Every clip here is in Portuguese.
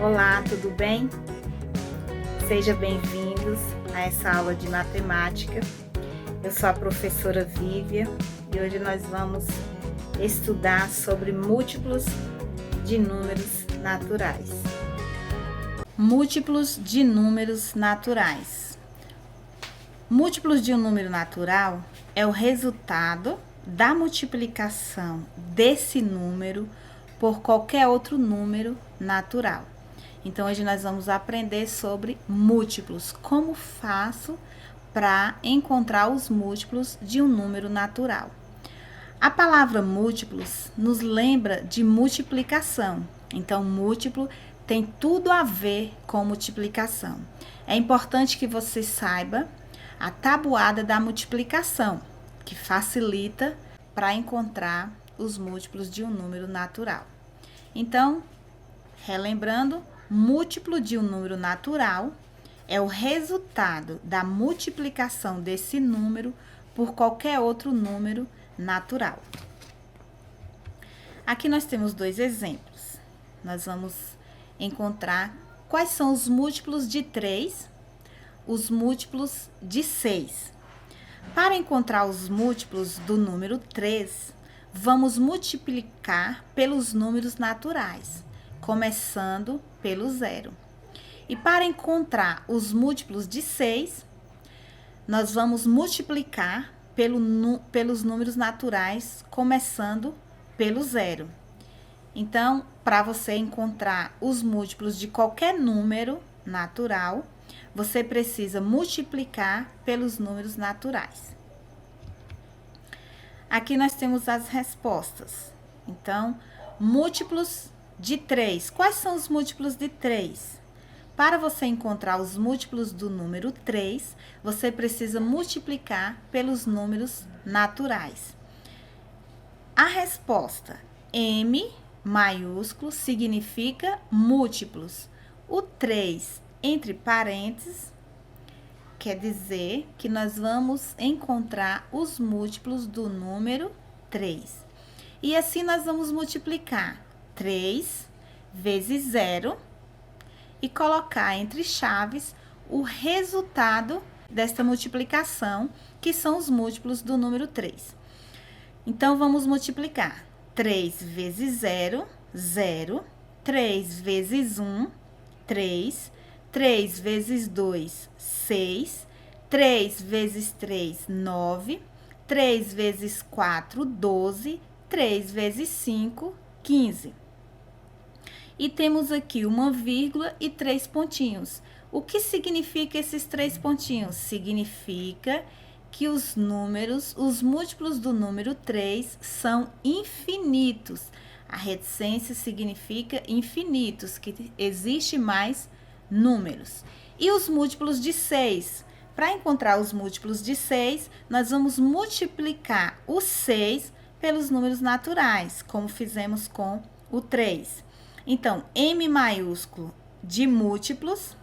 Olá, tudo bem? Sejam bem-vindos a essa aula de matemática. Eu sou a professora Vívia e hoje nós vamos estudar sobre múltiplos de números naturais. Múltiplos de números naturais. Múltiplos de um número natural é o resultado da multiplicação desse número por qualquer outro número natural. Então, hoje nós vamos aprender sobre múltiplos. Como faço para encontrar os múltiplos de um número natural? A palavra múltiplos nos lembra de multiplicação. Então, múltiplo tem tudo a ver com multiplicação. É importante que você saiba a tabuada da multiplicação, que facilita para encontrar os múltiplos de um número natural. Então, relembrando, múltiplo de um número natural é o resultado da multiplicação desse número por qualquer outro número natural. Aqui nós temos dois exemplos. Nós vamos encontrar quais são os múltiplos de 3, os múltiplos de 6. Para encontrar os múltiplos do número 3, vamos multiplicar pelos números naturais, começando pelo 0. E para encontrar os múltiplos de 6, nós vamos multiplicar pelos números naturais, começando pelo 0. Então, para você encontrar os múltiplos de qualquer número natural, você precisa multiplicar pelos números naturais. Aqui nós temos as respostas. Então, múltiplos de 3. Quais são os múltiplos de 3? Para você encontrar os múltiplos do número 3, você precisa multiplicar pelos números naturais. A resposta M maiúsculo significa múltiplos. O 3 entre parênteses quer dizer que nós vamos encontrar os múltiplos do número 3. E assim nós vamos multiplicar 3 vezes 0 e colocar entre chaves o resultado desta multiplicação, que são os múltiplos do número 3. Então, vamos multiplicar 3 vezes 0, 0, 3 vezes 1, 3, 3 vezes 2, 6, 3 vezes 3, 9, 3 vezes 4, 12, 3 vezes 5, 15. E temos aqui uma vírgula e 3 pontinhos. O que significa esses 3 pontinhos? Significa que os múltiplos do número 3 são infinitos. A reticência significa infinitos, que existe mais números. E os múltiplos de 6? Para encontrar os múltiplos de 6, nós vamos multiplicar o 6 pelos números naturais, como fizemos com o 3. Então, M maiúsculo de múltiplos,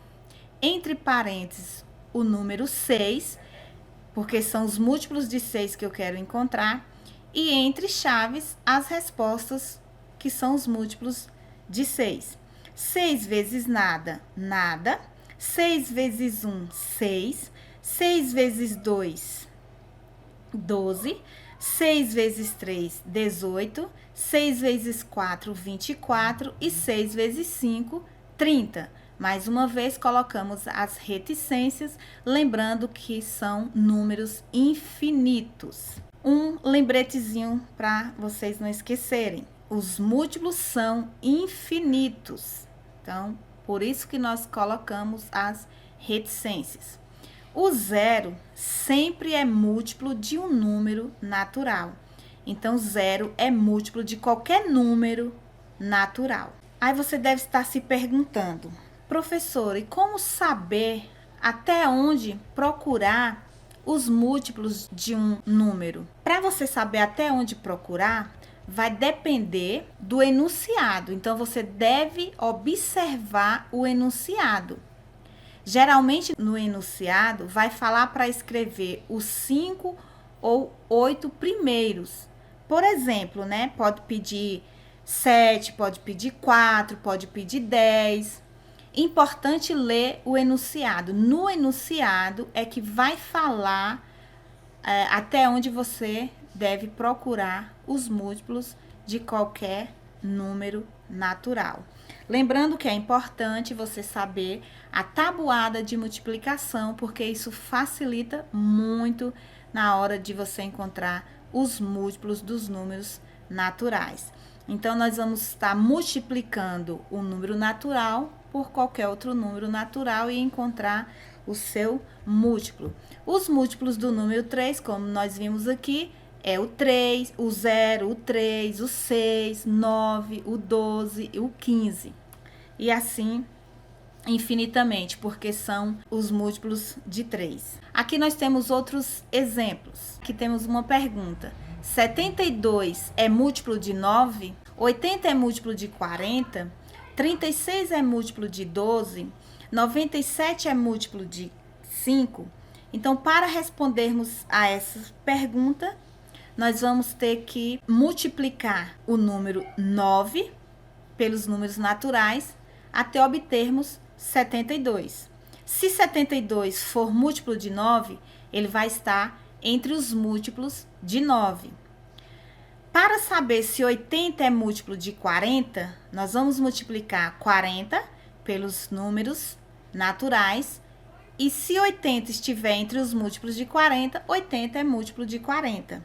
entre parênteses, o número 6, porque são os múltiplos de 6 que eu quero encontrar, e entre chaves, as respostas, que são os múltiplos de 6. 6 vezes nada, nada. 6 vezes 1, 6. 6 vezes 2, 12. 6 vezes 3, 18. 6 vezes 4, 24. E 6 vezes 5, 30. Mais uma vez, colocamos as reticências, lembrando que são números infinitos. Um lembretezinho para vocês não esquecerem. Os múltiplos são infinitos. Então, por isso que nós colocamos as reticências. O 0 sempre é múltiplo de um número natural. Então, 0 é múltiplo de qualquer número natural. Aí você deve estar se perguntando, professora, e como saber até onde procurar os múltiplos de um número? Para você saber até onde procurar, vai depender do enunciado. Então, você deve observar o enunciado. Geralmente, no enunciado, vai falar para escrever os 5 ou 8 primeiros. Por exemplo, né? Pode pedir 7, pode pedir 4, pode pedir 10. Importante ler o enunciado. No enunciado é que vai falar até onde você deve procurar os múltiplos de qualquer número natural. Lembrando que é importante você saber a tabuada de multiplicação, porque isso facilita muito na hora de você encontrar os múltiplos dos números naturais. Então, nós vamos estar multiplicando o número natural por qualquer outro número natural e encontrar o seu múltiplo. Os múltiplos do número 3, como nós vimos aqui, é o 3, o 0, o 3, o 6, 9, o 12 e o 15. E assim infinitamente, porque são os múltiplos de 3. Aqui nós temos outros exemplos. Aqui temos uma pergunta. 72 é múltiplo de 9? 80 é múltiplo de 40? 36 é múltiplo de 12? 97 é múltiplo de 5? Então, para respondermos a essa pergunta, nós vamos ter que multiplicar o número 9 pelos números naturais até obtermos 72. Se 72 for múltiplo de 9, ele vai estar entre os múltiplos de 9. Para saber se 80 é múltiplo de 40, nós vamos multiplicar 40 pelos números naturais. E se 80 estiver entre os múltiplos de 40, 80 é múltiplo de 40.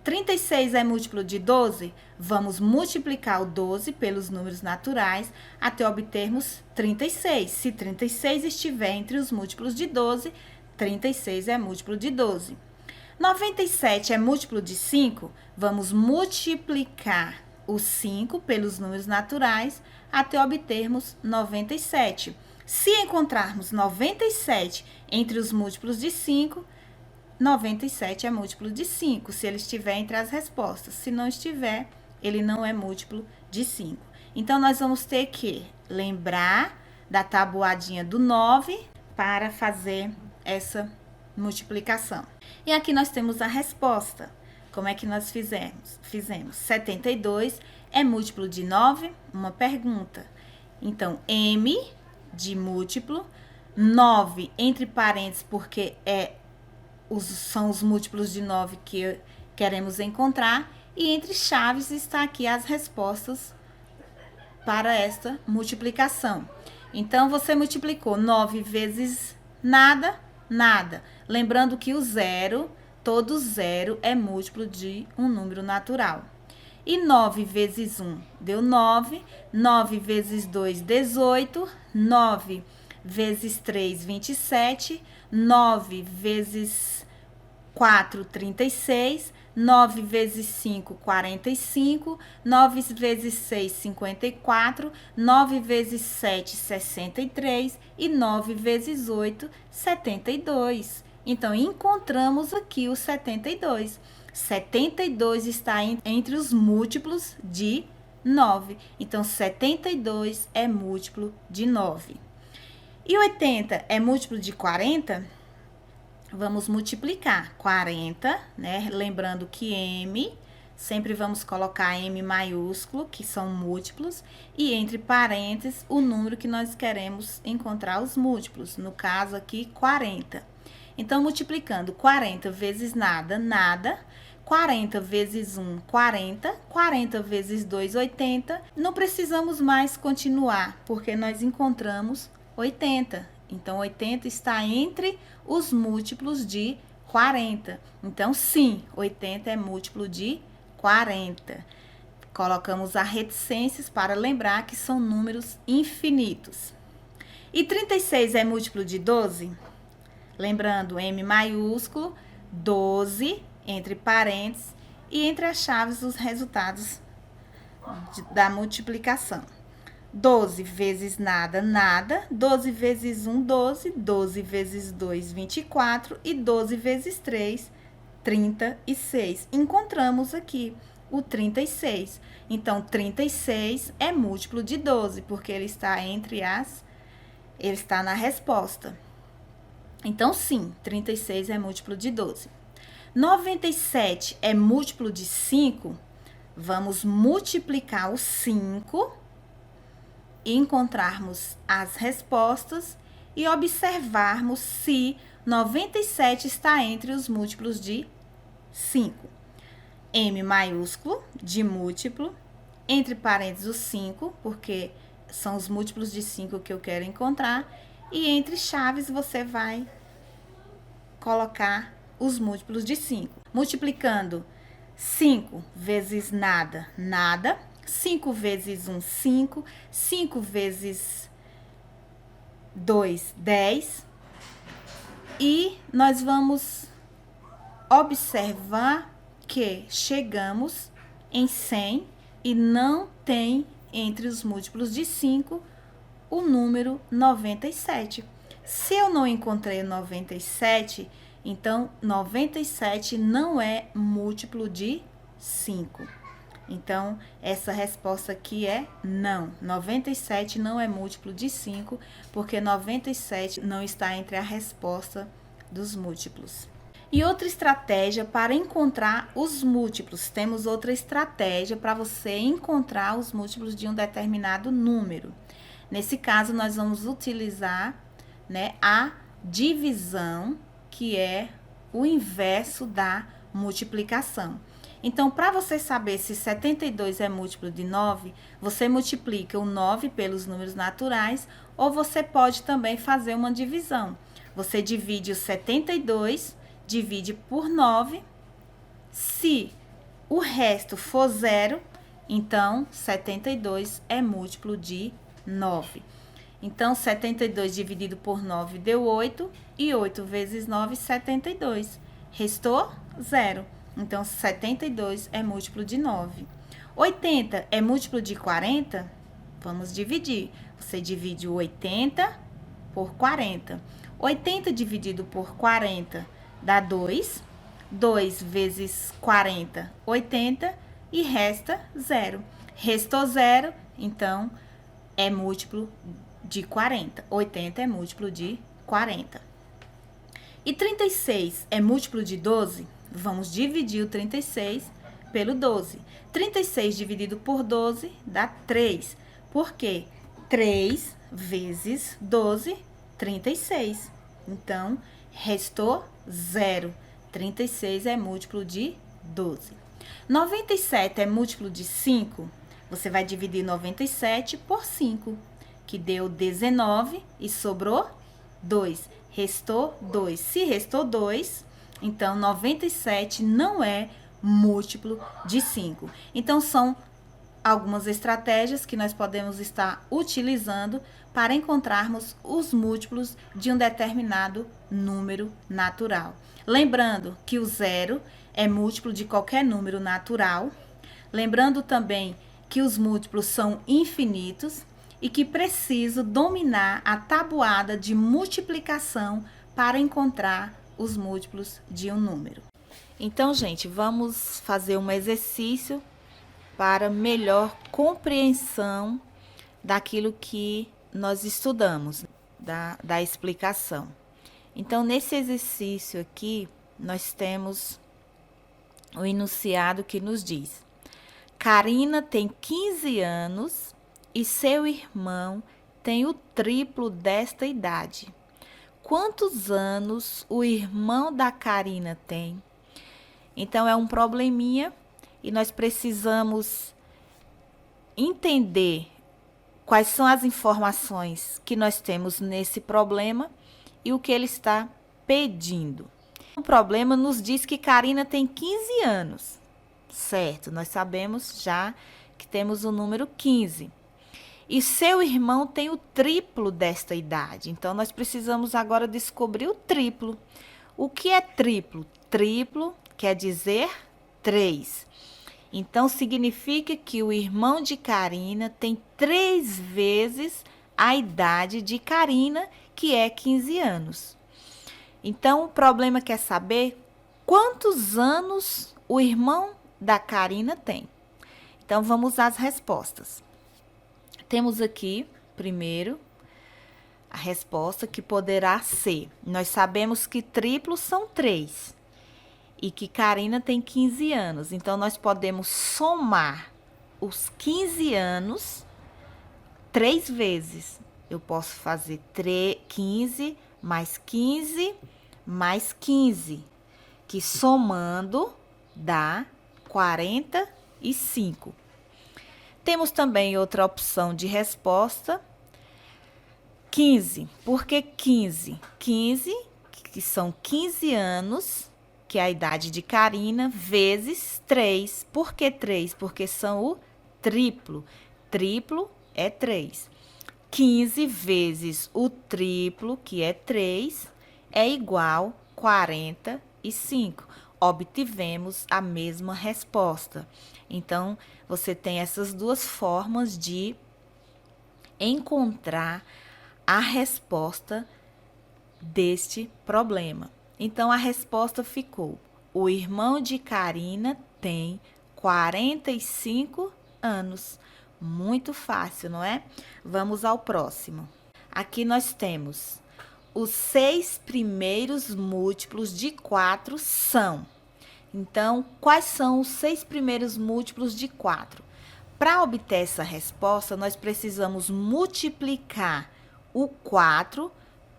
36 é múltiplo de 12? Vamos multiplicar o 12 pelos números naturais até obtermos 36. Se 36 estiver entre os múltiplos de 12, 36 é múltiplo de 12. 97 é múltiplo de 5? Vamos multiplicar o 5 pelos números naturais até obtermos 97. Se encontrarmos 97 entre os múltiplos de 5, 97 é múltiplo de 5, se ele estiver entre as respostas. Se não estiver, ele não é múltiplo de 5. Então, nós vamos ter que lembrar da tabuadinha do 9 para fazer essa multiplicação. E aqui nós temos a resposta. Como é que nós fizemos? 72 é múltiplo de 9? Uma pergunta. Então, M de múltiplo, 9 entre parênteses, porque são os múltiplos de 9 que queremos encontrar, e entre chaves está aqui as respostas para esta multiplicação. Então, você multiplicou 9 vezes nada, nada. Lembrando que o zero, todo zero é múltiplo de um número natural. E 9 vezes 1 deu 9, 9 vezes 2, 18, 9 vezes 3, 27, 9 vezes 4, 36, 9 vezes 5, 45, 9 vezes 6, 54, 9 vezes 7, 63 e 9 vezes 8, 72. Então, encontramos aqui o 72. 72 está entre os múltiplos de 9. Então, 72 é múltiplo de 9. E 80 é múltiplo de 40? Vamos multiplicar 40, né? Lembrando que M, sempre vamos colocar M maiúsculo, que são múltiplos, e entre parênteses o número que nós queremos encontrar os múltiplos, no caso aqui 40. Então, multiplicando 40 vezes nada, nada, 40 vezes 1, 40, 40 vezes 2, 80. Não precisamos mais continuar, porque nós encontramos 80. Então, 80 está entre os múltiplos de 40. Então, sim, 80 é múltiplo de 40. Colocamos as reticências para lembrar que são números infinitos. E 36 é múltiplo de 12? Lembrando, M maiúsculo, 12, entre parênteses, e entre as chaves os resultados da multiplicação. 12 vezes nada, nada. 12 vezes 1, 12. 12 vezes 2, 24. E 12 vezes 3, 36. Encontramos aqui o 36. Então, 36 é múltiplo de 12, porque ele está ele está na resposta. Então, sim, 36 é múltiplo de 12. 97 é múltiplo de 5? Vamos multiplicar o 5 encontrarmos as respostas e observarmos se 97 está entre os múltiplos de 5. M maiúsculo, de múltiplo, entre parênteses o 5, porque são os múltiplos de 5 que eu quero encontrar, e entre chaves você vai colocar os múltiplos de 5. Multiplicando 5 vezes nada, nada. 5 vezes 1, 5. 5 vezes 2, 10. E nós vamos observar que chegamos em 100 e não tem entre os múltiplos de 5 o número 97. Se eu não encontrei o 97, então 97 não é múltiplo de 5. Então, essa resposta aqui é não. 97 não é múltiplo de 5, porque 97 não está entre a resposta dos múltiplos. E outra estratégia para encontrar os múltiplos. Temos outra estratégia para você encontrar os múltiplos de um determinado número. Nesse caso, nós vamos utilizar, né, a divisão, que é o inverso da multiplicação. Então, para você saber se 72 é múltiplo de 9, você multiplica o 9 pelos números naturais, ou você pode também fazer uma divisão. Você divide o 72, divide por 9. Se o resto for 0, então 72 é múltiplo de 9. Então, 72 dividido por 9 deu 8, e 8 vezes 9, 72. Restou 0. Então, 72 é múltiplo de 9. 80 é múltiplo de 40? Vamos dividir. Você divide o 80 por 40. 80 dividido por 40 dá 2. 2 vezes 40, 80. E resta 0. Restou 0, então é múltiplo de 40. 80 é múltiplo de 40. E 36 é múltiplo de 12? Vamos dividir o 36 pelo 12. 36 dividido por 12 dá 3. Por quê? 3 vezes 12, 36. Então, restou 0. 36 é múltiplo de 12. 97 é múltiplo de 5? Você vai dividir 97 por 5, que deu 19 e sobrou 2. Restou 2. Se restou 2, então 97 não é múltiplo de 5. Então, são algumas estratégias que nós podemos estar utilizando para encontrarmos os múltiplos de um determinado número natural. Lembrando que o 0 é múltiplo de qualquer número natural. Lembrando também que os múltiplos são infinitos e que preciso dominar a tabuada de multiplicação para encontrar os múltiplos de um número. Então, gente, vamos fazer um exercício para melhor compreensão daquilo que nós estudamos, da explicação. Então, nesse exercício aqui, nós temos o enunciado que nos diz: Karina tem 15 anos e seu irmão tem o triplo desta idade. Quantos anos o irmão da Karina tem? Então, é um probleminha e nós precisamos entender quais são as informações que nós temos nesse problema e o que ele está pedindo. O problema nos diz que Karina tem 15 anos, certo? Nós sabemos já que temos o número 15. E seu irmão tem o triplo desta idade. Então, nós precisamos agora descobrir o triplo. O que é triplo? Triplo quer dizer 3. Então, significa que o irmão de Karina tem 3 vezes a idade de Karina, que é 15 anos. Então, o problema quer saber quantos anos o irmão da Karina tem. Então, vamos às respostas. Temos aqui, primeiro, a resposta que poderá ser. Nós sabemos que triplos são 3 e que Karina tem 15 anos. Então, nós podemos somar os 15 anos 3 vezes. Eu posso fazer 15 mais 15 mais 15, que somando dá 45. Temos também outra opção de resposta, 15. Por que 15? 15, que são 15 anos, que é a idade de Karina, vezes 3. Por que 3? Porque são o triplo. Triplo é 3. 15 vezes o triplo, que é 3, é igual a 45. Obtivemos a mesma resposta. Então, você tem essas duas formas de encontrar a resposta deste problema. Então, a resposta ficou: o irmão de Karina tem 45 anos. Muito fácil, não é? Vamos ao próximo. Aqui nós temos os 6 primeiros múltiplos de 4 são. Então, quais são os 6 primeiros múltiplos de 4? Para obter essa resposta, nós precisamos multiplicar o 4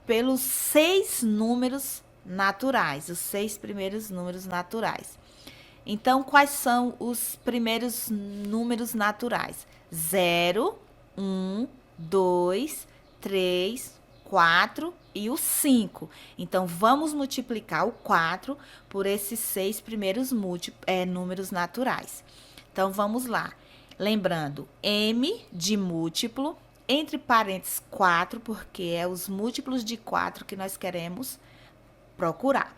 pelos 6 números naturais, os 6 primeiros números naturais. Então, quais são os primeiros números naturais? 0, 1, 2, 3, 4 e o 5. Então, vamos multiplicar o 4 por esses 6 primeiros números naturais. Então, vamos lá. Lembrando, M de múltiplo, entre parênteses 4, porque é os múltiplos de 4 que nós queremos procurar.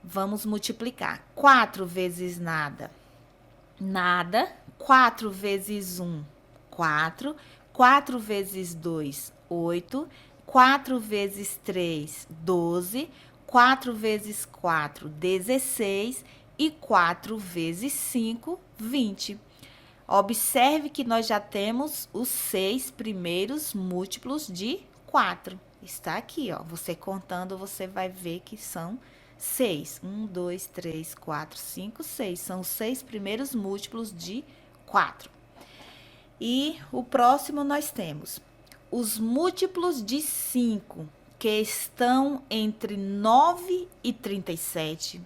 Vamos multiplicar. 4 vezes nada, nada. 4 vezes 1, 4. 4 vezes 2, 8. 4 vezes 3, 12. 4 vezes 4, 16. E 4 vezes 5, 20. Observe que nós já temos os 6 primeiros múltiplos de 4. Está aqui, ó. Você contando, você vai ver que são 6. 1, 2, 3, 4, 5, 6. São os 6 primeiros múltiplos de 4. E o próximo nós temos os múltiplos de 5, que estão entre 9 e 37.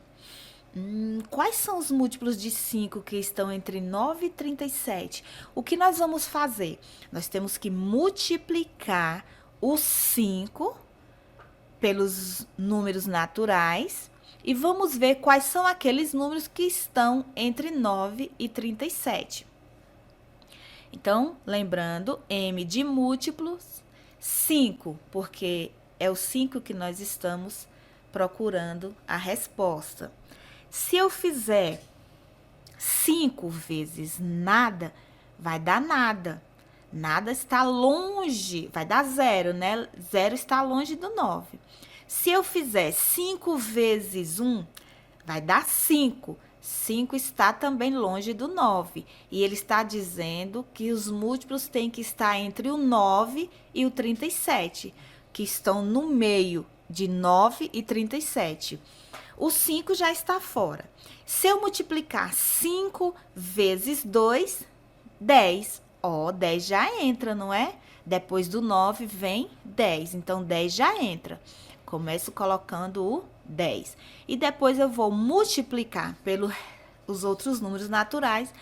Quais são os múltiplos de 5 que estão entre 9 e 37? O que nós vamos fazer? Nós temos que multiplicar o 5 pelos números naturais e vamos ver quais são aqueles números que estão entre 9 e 37. Então, lembrando, M de múltiplos, 5, porque é o 5 que nós estamos procurando a resposta. Se eu fizer 5 vezes nada, vai dar nada. Nada está longe, vai dar 0, né? 0 está longe do 9. Se eu fizer 5 vezes 1, vai dar 5. 5 está também longe do 9. E ele está dizendo que os múltiplos têm que estar entre o 9 e o 37, que estão no meio de 9 e 37. O 5 já está fora. Se eu multiplicar 5 vezes 2, 10. Ó, 10 já entra, não é? Depois do 9 vem 10. Então, 10 já entra. Começo colocando o 10. E depois eu vou multiplicar pelos outros números naturais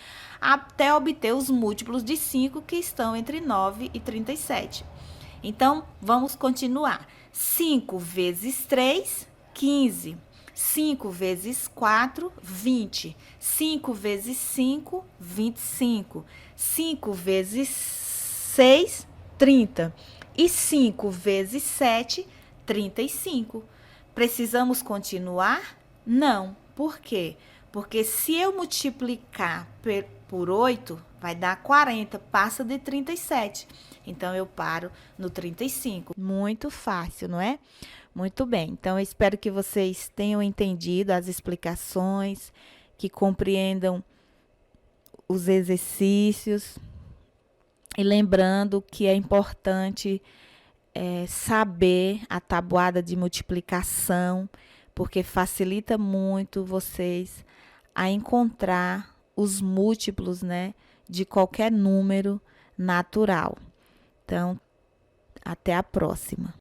até obter os múltiplos de 5 que estão entre 9 e 37. Então, vamos continuar. 5 vezes 3, 15. 5 vezes 4, 20. 5 vezes 5, 25. 5 vezes 6, 30. E 5 vezes 7, 35. Precisamos continuar? Não. Por quê? Porque se eu multiplicar por 8, vai dar 40, passa de 37. Então, eu paro no 35. Muito fácil, não é? Muito bem. Então, eu espero que vocês tenham entendido as explicações, que compreendam os exercícios. E lembrando que é importante saber a tabuada de multiplicação, porque facilita muito vocês a encontrar os múltiplos, né, de qualquer número natural. Então, até a próxima.